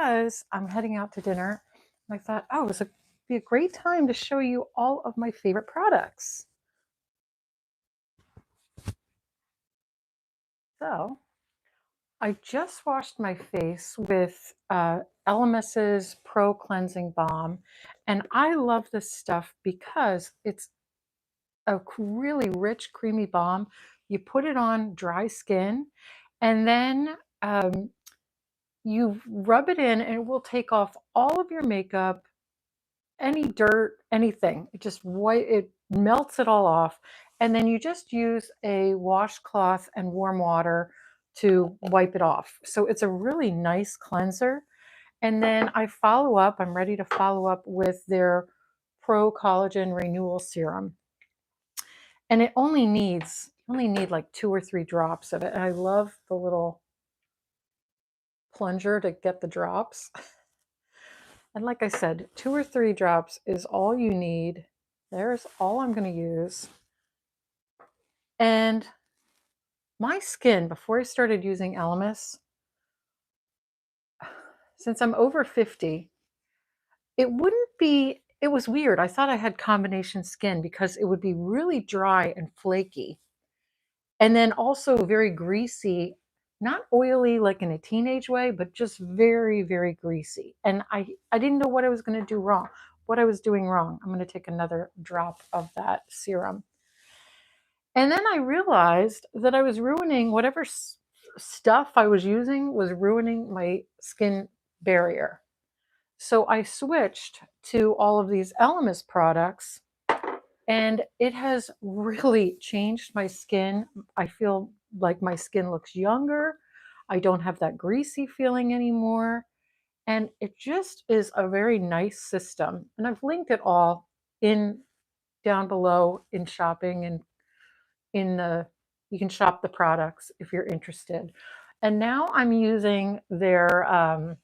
because I'm heading out to dinner. And I thought, oh, this would be a great time to show you all of my favorite products. So I just washed my face with Elemis's Pro Cleansing Balm. And I love this stuff because it's a really rich, creamy balm. You put it on dry skin and then you rub it in and it will take off all of your makeup, any dirt, anything. It melts it all off. And then you just use a washcloth and warm water to wipe it off. So it's a really nice cleanser. And then I'm ready to follow up with their Pro Collagen Renewal Serum. And it only need like 2 or 3 drops of it. And I love the little plunger to get the drops. And like I said, 2 or 3 drops is all you need. There's all I'm going to use. And my skin, before I started using Elemis, since I'm over 50, it was weird. I thought I had combination skin because it would be really dry and flaky. And then also very greasy, not oily like in a teenage way, but just very, very greasy. And I didn't know what I was going to do wrong, what I was doing wrong. I'm going to take another drop of that serum. And then I realized that I was ruining whatever stuff I was using was ruining my skin barrier. So I switched to all of these Elemis products and it has really changed my skin. I feel like my skin looks younger. I don't have that greasy feeling anymore. And it just is a very nice system. And I've linked it all in down below in shopping and you can shop the products if you're interested. And now I'm using their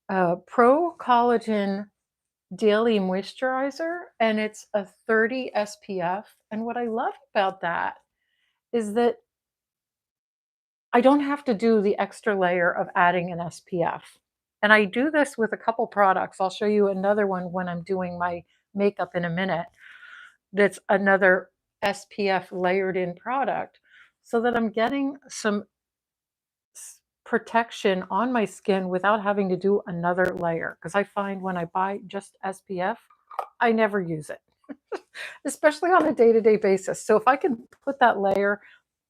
Pro Collagen Daily Moisturizer, and it's a 30 SPF. And what I love about that is that I don't have to do the extra layer of adding an SPF. And I do this with a couple products. I'll show you another one when I'm doing my makeup in a minute. That's another SPF layered in product so that I'm getting some protection on my skin without having to do another layer. Because I find when I buy just SPF, I never use it, especially on a day-to-day basis. So if I can put that layer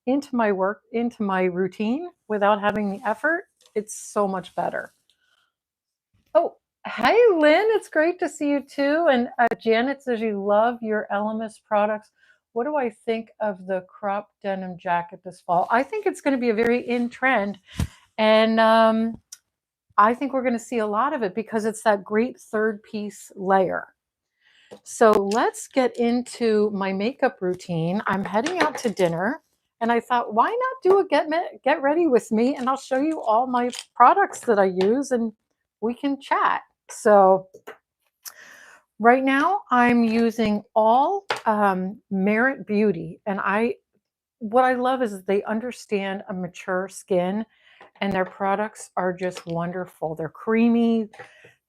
into my work, into my routine without having the effort, it's so much better. Oh, hey, Lynn, it's great to see you too. And Janet says you love your Elemis products. What do I think of the crop denim jacket this fall? I think it's going to be a very in trend. And I think we're going to see a lot of it because it's that great third piece layer. So let's get into my makeup routine. I'm heading out to dinner and I thought, why not do a get ready with me and I'll show you all my products that I use and we can chat. So right now I'm using all Merit Beauty, and what I love is they understand a mature skin and their products are just wonderful. They're creamy,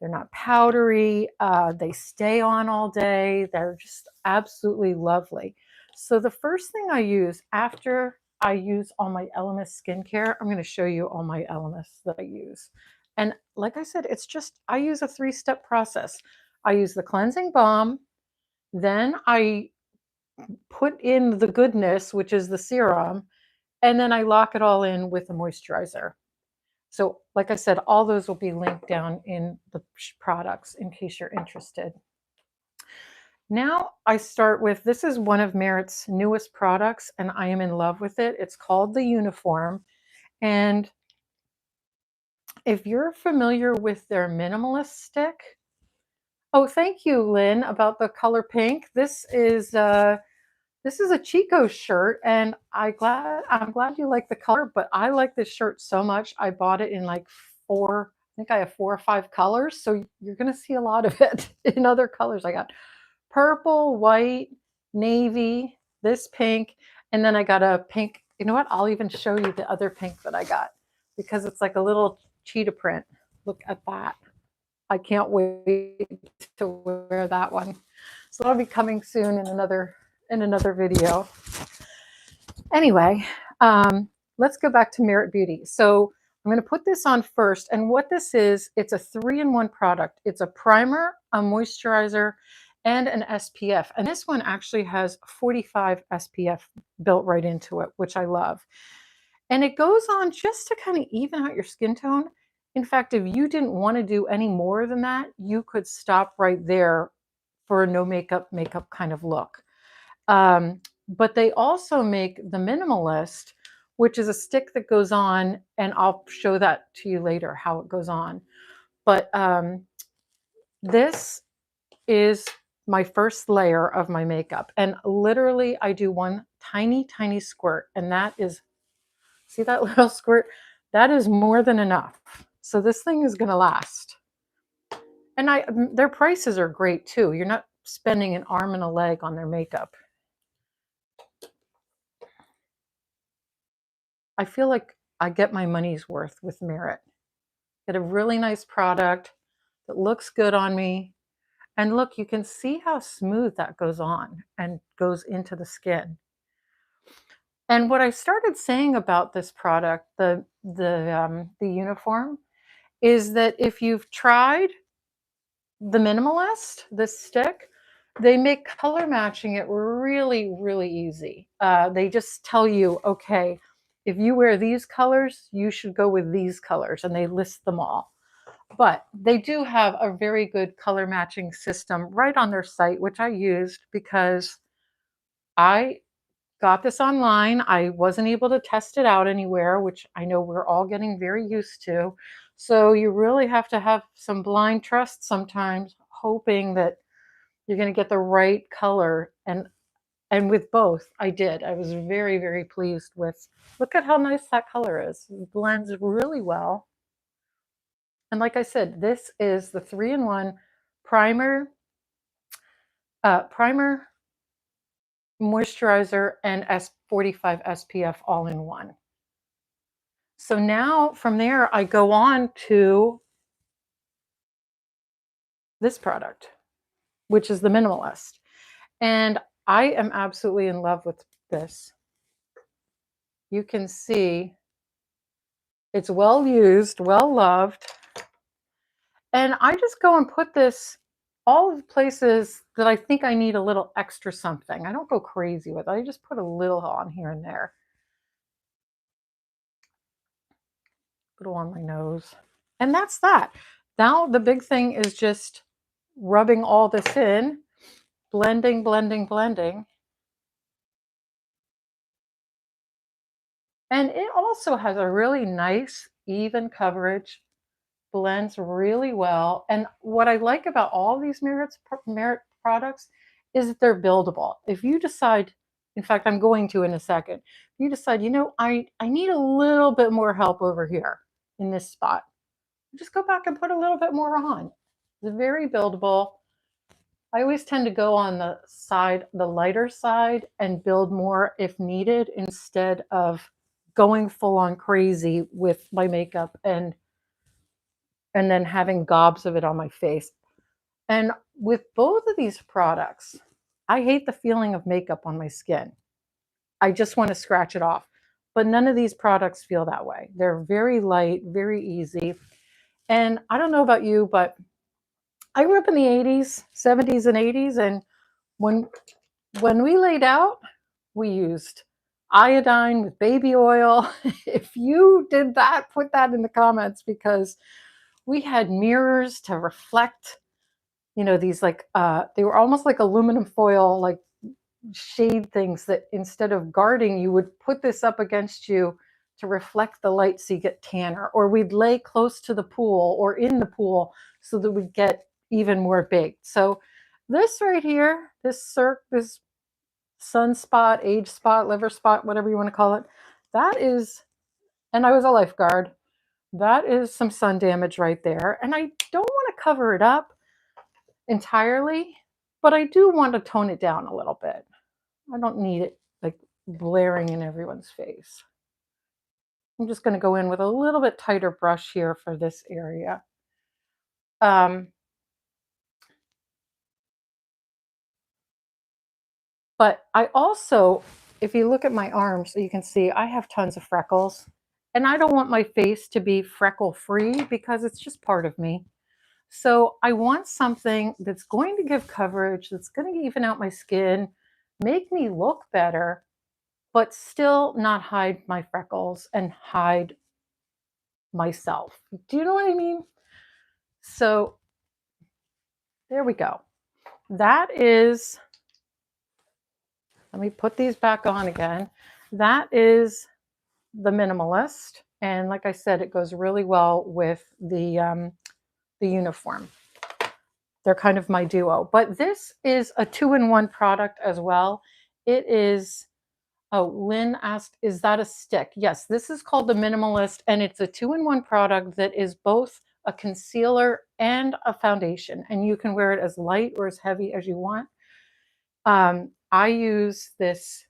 they're not powdery, they stay on all day. They're just absolutely lovely. So the first thing I use after I use all my Elemis skincare, I'm going to show you all my Elemis that I use. And like I said, I use a 3-step process. I use the cleansing balm, then I put in the goodness, which is the serum, and then I lock it all in with the moisturizer. So like I said, all those will be linked down in the products in case you're interested. Now I start with, this is one of Merit's newest products and I am in love with it. It's called the Uniform. And if you're familiar with their minimalist stick, oh, thank you, Lynn, about the color pink. This is a Chico shirt, and I'm glad you like the color, but I like this shirt so much. I bought it in like I think I have 4 or 5 colors, so you're going to see a lot of it in other colors. I got purple, white, navy, this pink, and then I got a pink. You know what? I'll even show you the other pink that I got because it's like a little cheetah print. Look at that. I can't wait to wear that one. So that'll be coming soon in another video. Anyway, let's go back to Merit Beauty. So I'm going to put this on first. And what this is, it's a 3-in-1 product. It's a primer, a moisturizer, and an SPF. And this one actually has 45 SPF built right into it, which I love. And it goes on just to kind of even out your skin tone. In fact, if you didn't want to do any more than that, you could stop right there for a no makeup kind of look. But they also make the Minimalist, which is a stick that goes on, and I'll show that to you later how it goes on. But this is my first layer of my makeup, and literally I do one tiny, tiny squirt, and that is, see that little squirt? That is more than enough. So this thing is going to last. And their prices are great too. You're not spending an arm and a leg on their makeup. I feel like I get my money's worth with Merit. Get a really nice product that looks good on me. And look, you can see how smooth that goes on and goes into the skin. And what I started saying about this product, the uniform, is that if you've tried the Minimalist, this stick, they make color matching it really, really easy. They just tell you, okay, if you wear these colors, you should go with these colors, and they list them all. But they do have a very good color matching system right on their site, which I used because I got this online. I wasn't able to test it out anywhere, which I know we're all getting very used to. So you really have to have some blind trust sometimes, hoping that you're going to get the right color. And with both, I did. I was very, very pleased with, look at how nice that color is. It blends really well. And like I said, this is the 3-in-1 primer, moisturizer, and 45 SPF all in one. So now from there, I go on to this product, which is the Minimalist. And I am absolutely in love with this. You can see it's well used, well loved. And I just go and put this all the places that I think I need a little extra something. I don't go crazy with it. I just put a little on here and there. Little on my nose. And that's that. Now the big thing is just rubbing all this in, blending, blending, blending. And it also has a really nice, even coverage, blends really well. And what I like about all these Merit products is that they're buildable. If you decide, in fact, I'm going to in a second, if you decide, you know, I need a little bit more help over here in this spot, just go back and put a little bit more on. It's very buildable. I always tend to go on the side, the lighter side, and build more if needed instead of going full on crazy with my makeup and then having gobs of it on my face. And with both of these products, I hate the feeling of makeup on my skin. I just want to scratch it off. But none of these products feel that way. They're very light, very easy. And I don't know about you, but I grew up in the 80s, 70s, and 80s. And when we laid out, we used iodine with baby oil. If you did that, put that in the comments, because we had mirrors to reflect, you know, these like, they were almost like aluminum foil, like shade things that instead of guarding, you would put this up against you to reflect the light so you get tanner. Or we'd lay close to the pool or in the pool so that we'd get even more baked. So this right here, this sunspot, age spot, liver spot, whatever you want to call it, that is, and I was a lifeguard, that is some sun damage right there. And I don't want to cover it up entirely, but I do want to tone it down a little bit. I don't need it like blaring in everyone's face. I'm just going to go in with a little bit tighter brush here for this area. But I also, if you look at my arms, you can see I have tons of freckles. And I don't want my face to be freckle free because it's just part of me. So I want something that's going to give coverage, that's going to even out my skin, make me look better, but still not hide my freckles and hide myself. Do you know what I mean? So there we go. That is, let me put these back on again. That is the Minimalist. And like I said, it goes really well with the uniform. They're kind of my duo. But this is a 2-in-1 product as well. It is, oh, Lynn asked, is that a stick? Yes, this is called the Minimalist, and it's a 2-in-1 product that is both a concealer and a foundation. And you can wear it as light or as heavy as you want. I use this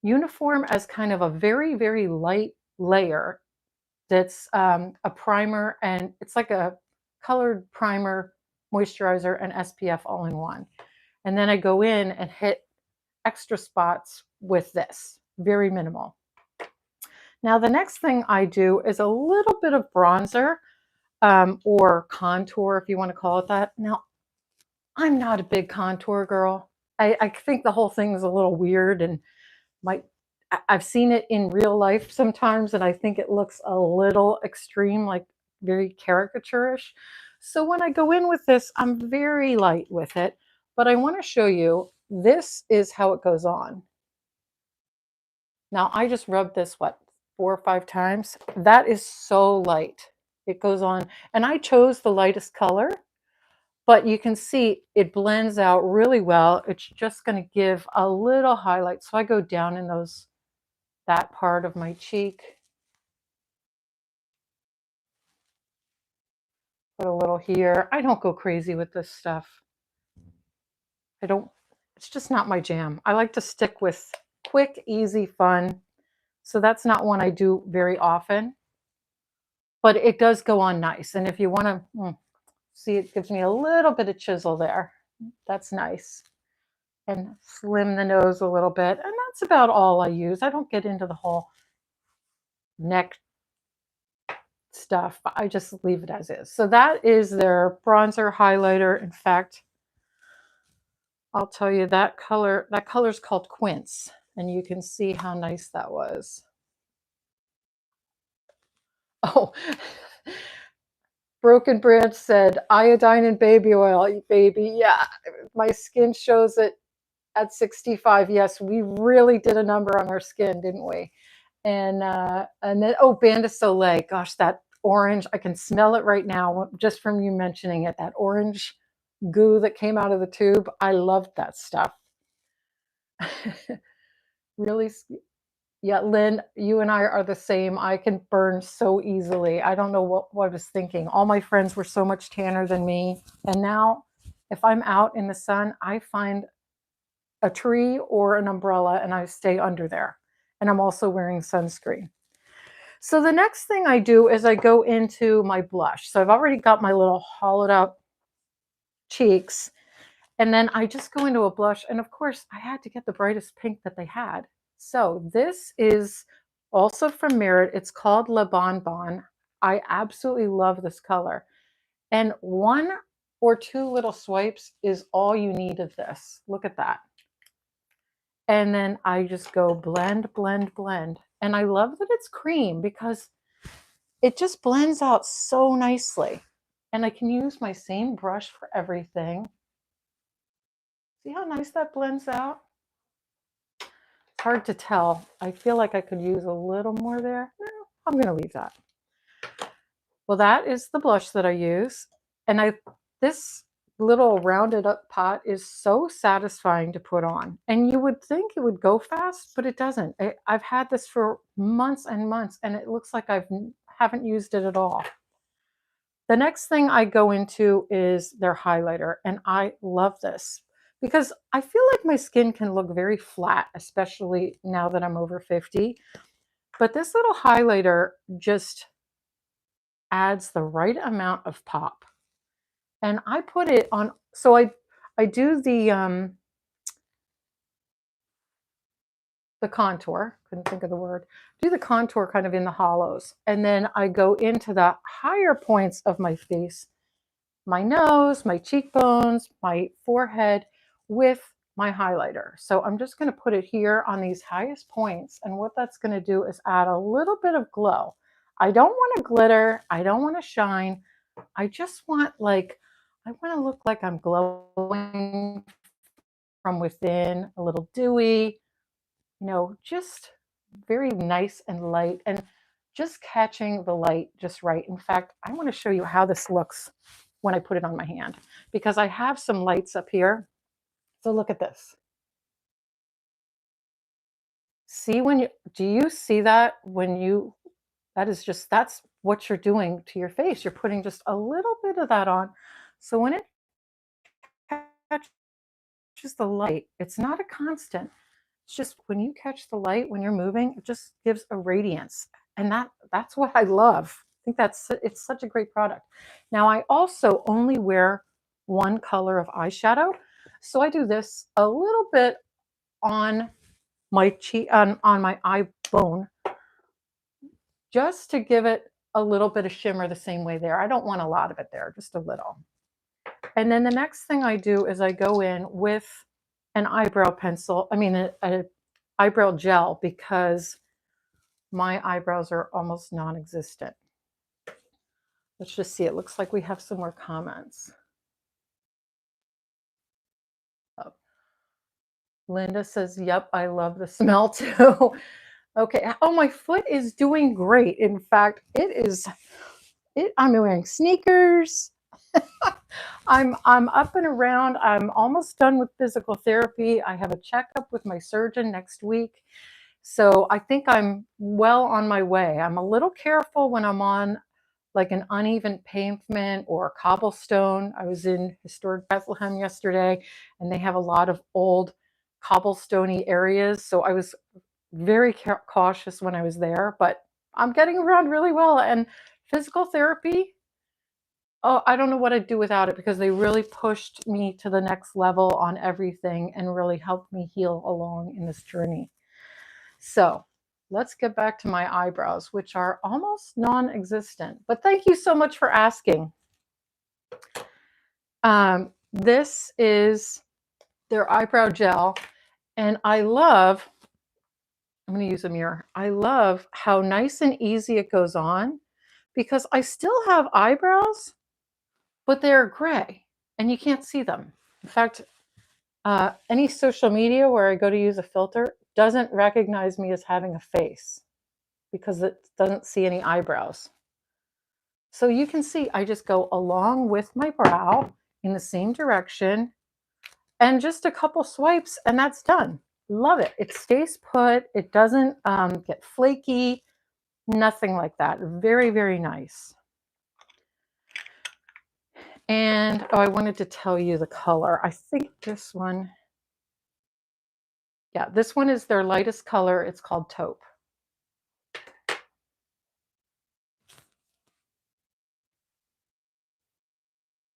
uniform as kind of a very, very light layer that's a primer, and it's like a colored primer, moisturizer, and SPF all in one. And then I go in and hit extra spots with this, very minimal. Now, the next thing I do is a little bit of bronzer or contour, if you want to call it that. Now, I'm not a big contour girl. I think the whole thing is a little weird, and I've seen it in real life sometimes, and I think it looks a little extreme, like very caricaturish. So when I go in with this, I'm very light with it, but I want to show you, this is how it goes on. Now I just rubbed this, what, 4 or 5 times? That is so light. It goes on, and I chose the lightest color, but you can see it blends out really well. It's just going to give a little highlight. So I go down in that part of my cheek, put a little here. I don't go crazy with this stuff. I don't, it's just not my jam. I like to stick with quick, easy, fun. So that's not one I do very often, but it does go on nice. And if you want to see, it gives me a little bit of chisel there. That's nice. And slim the nose a little bit. And that's about all I use. I don't get into the whole neck stuff. I just leave it as is. So that is their bronzer highlighter. In fact, I'll tell you that color's called Quince, and you can see how nice that was. Oh, Broken Branch said, iodine and baby oil, baby. Yeah, my skin shows it at 65. Yes, we really did a number on our skin, didn't we? And then, oh, Band of Soleil. Gosh, that orange, I can smell it right now just from you mentioning it. That orange goo that came out of the tube. I loved that stuff. Really, yeah, Lynn, you and I are the same. I can burn so easily. I don't know what I was thinking. All my friends were so much tanner than me. And now, if I'm out in the sun, I find a tree or an umbrella and I stay under there. And I'm also wearing sunscreen. So the next thing I do is I go into my blush. So I've already got my little hollowed out cheeks. And then I just go into a blush. And of course, I had to get the brightest pink that they had. So this is also from Merit. It's called Le Bon Bon. I absolutely love this color. And 1 or 2 little swipes is all you need of this. Look at that. And then I just go blend, blend, blend. And I love that it's cream because it just blends out so nicely. And I can use my same brush for everything. See how nice that blends out? It's hard to tell. I feel like I could use a little more there. No, I'm going to leave that. Well, that is the blush that I use. And this little rounded up pot is so satisfying to put on. And you would think it would go fast, but it doesn't. I've had this for months and months, and it looks like I haven't used it at all. The next thing I go into is their highlighter, and I love this because I feel like my skin can look very flat, especially now that I'm over 50. But this little highlighter just adds the right amount of pop. And I put it on, so I do the contour, couldn't think of the word, do the contour kind of in the hollows. And then I go into the higher points of my face, my nose, my cheekbones, my forehead with my highlighter. So I'm just going to put it here on these highest points. And what that's going to do is add a little bit of glow. I don't want to glitter. I don't want to shine. I just want I want to look like I'm glowing from within, a little dewy, just very nice and light and just catching the light just right. In fact, I want to show you how this looks when I put it on my hand because I have some lights up here. So look at this. See do you see that that's what you're doing to your face. You're putting just a little bit of that on. So when it catches the light, it's not a constant. It's just when you catch the light, when you're moving, it just gives a radiance. And that's what I love. I think it's such a great product. Now I also only wear one color of eyeshadow. So I do this a little bit on my cheek, on my eye bone, just to give it a little bit of shimmer the same way there. I don't want a lot of it there, just a little. And then the next thing I do is I go in with an eyebrow pencil, a eyebrow gel, because my eyebrows are almost non-existent. Let's just see. It looks like we have some more comments. Oh. Linda says, yep, I love the smell too. Okay. Oh, my foot is doing great. In fact, I'm wearing sneakers. I'm up and around. I'm almost done with physical therapy. I have a checkup with my surgeon next week. So I think I'm well on my way. I'm a little careful when I'm on like an uneven pavement or cobblestone. I was in historic Bethlehem yesterday, and they have a lot of old cobblestoney areas. So I was very cautious when I was there, but I'm getting around really well. And physical therapy, oh, I don't know what I'd do without it because they really pushed me to the next level on everything and really helped me heal along in this journey. So let's get back to my eyebrows, which are almost non-existent. But thank you so much for asking. This is their eyebrow gel. And I'm going to use a mirror. I love how nice and easy it goes on because I still have eyebrows, but they're gray and you can't see them. In fact, any social media where I go to use a filter doesn't recognize me as having a face because it doesn't see any eyebrows. So you can see I just go along with my brow in the same direction and just a couple swipes and that's done. Love it. It stays put. It doesn't get flaky. Nothing like that. Very, very nice. And I wanted to tell you the color. I think this one, yeah, this one is their lightest color. It's called Taupe.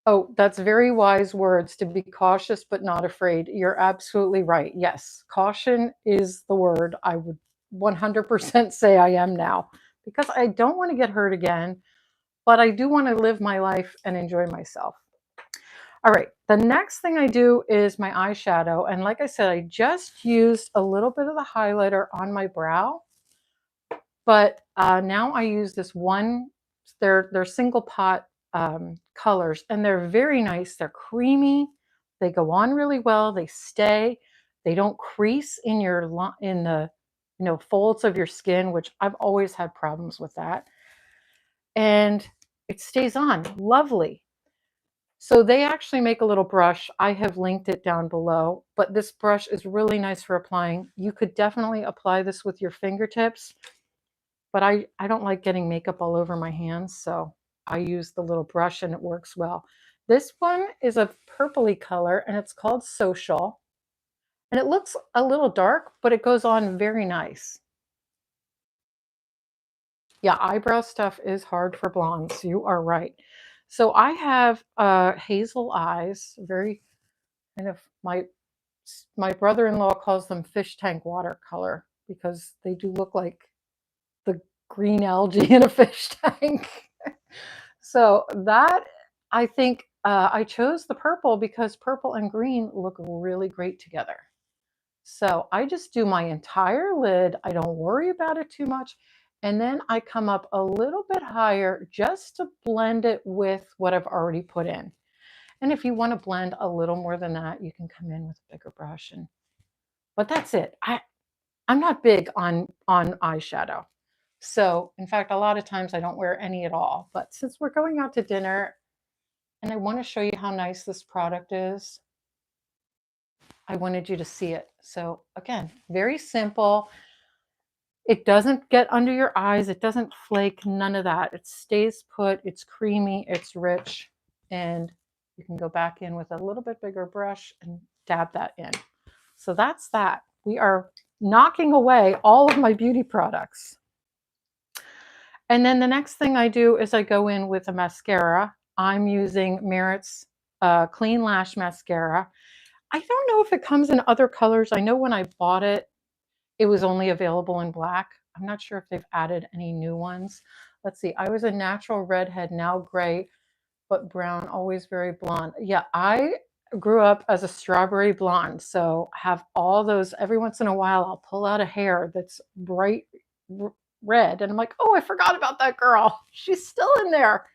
Oh, that's very wise words, to be cautious but not afraid. You're absolutely right. Yes, caution is the word. I would 100% say I am now because I don't want to get hurt again, but I do want to live my life and enjoy myself. All right, the next thing I do is my eyeshadow. And like I said, I just used a little bit of the highlighter on my brow, but now I use this one, they're single pot colors, and they're very nice. They're creamy. They go on really well. They stay. They don't crease in the folds of your skin, which I've always had problems with that. And it stays on lovely. So they actually make a little brush. I have linked it down below, but this brush is really nice for applying. You could definitely apply this with your fingertips, but I don't like getting makeup all over my hands, so I use the little brush and it works well. This one is a purpley color and it's called Social. And it looks a little dark, but it goes on very nice. Yeah, eyebrow stuff is hard for blondes. You are right. So I have hazel eyes, very kind of my brother-in-law calls them fish tank watercolor because they do look like the green algae in a fish tank. So that I think I chose the purple because purple and green look really great together. So I just do my entire lid. I don't worry about it too much. And then I come up a little bit higher just to blend it with what I've already put in. And if you want to blend a little more than that, you can come in with a bigger brush. But that's it. I'm not big on eyeshadow. So in fact, a lot of times I don't wear any at all. But since we're going out to dinner and I want to show you how nice this product is, I wanted you to see it. So again, very simple. It doesn't get under your eyes. It doesn't flake, none of that. It stays put. It's creamy. It's rich. And you can go back in with a little bit bigger brush and dab that in. So that's that. We are knocking away all of my beauty products. And then the next thing I do is I go in with a mascara. I'm using Merit's Clean Lash Mascara. I don't know if it comes in other colors. I know when I bought it, it was only available in black. I'm not sure if they've added any new ones. Let's see. I was a natural redhead, now gray, but brown, always very blonde. Yeah, I grew up as a strawberry blonde. So I have all those, every once in a while, I'll pull out a hair that's bright red. And I'm like, oh, I forgot about that girl. She's still in there.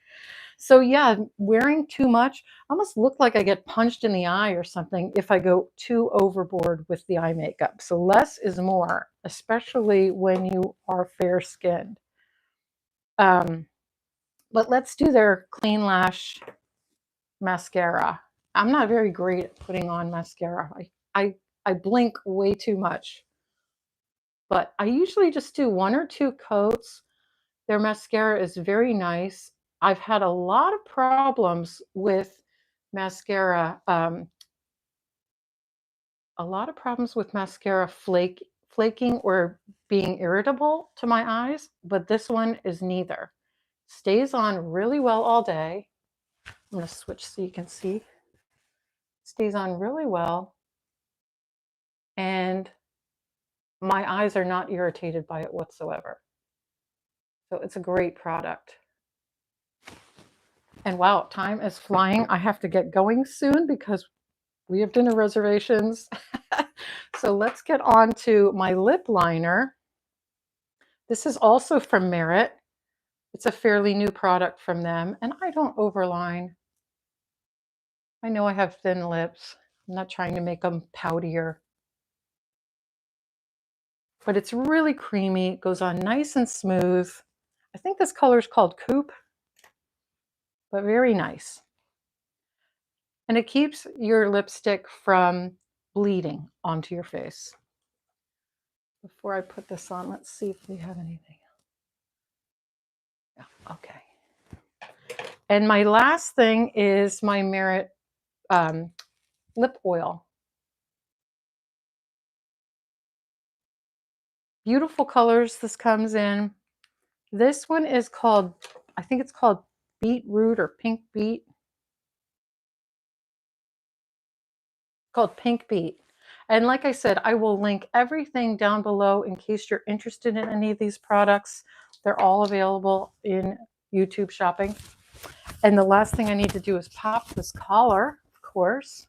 So yeah, wearing too much almost look like I get punched in the eye or something if I go too overboard with the eye makeup. So less is more, especially when you are fair skinned. But let's do their Clean Lash mascara. I'm not very great at putting on mascara. I blink way too much. But I usually just do 1 or 2 coats. Their mascara is very nice. I've had a lot of problems with mascara, flaking or being irritable to my eyes, but this one is neither. Stays on really well all day. I'm going to switch so you can see. Stays on really well. And my eyes are not irritated by it whatsoever. So it's a great product. And wow, time is flying. I have to get going soon because we have dinner reservations. So let's get on to my lip liner. This is also from Merit. It's a fairly new product from them, and I don't overline. I know I have thin lips. I'm not trying to make them poutier. But it's really creamy. It goes on nice and smooth. I think this color is called Coupe, but very nice. And it keeps your lipstick from bleeding onto your face. Before I put this on, let's see if we have anything. Yeah, okay. And my last thing is my Merit lip oil. Beautiful colors this comes in. This one is called, I think it's called Beetroot or Pink Beet. Called Pink Beet. And like I said, I will link everything down below in case you're interested in any of these products. They're all available in YouTube shopping. And the last thing I need to do is pop this collar, of course.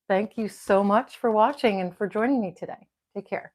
Thank you so much for watching and for joining me today. Take care.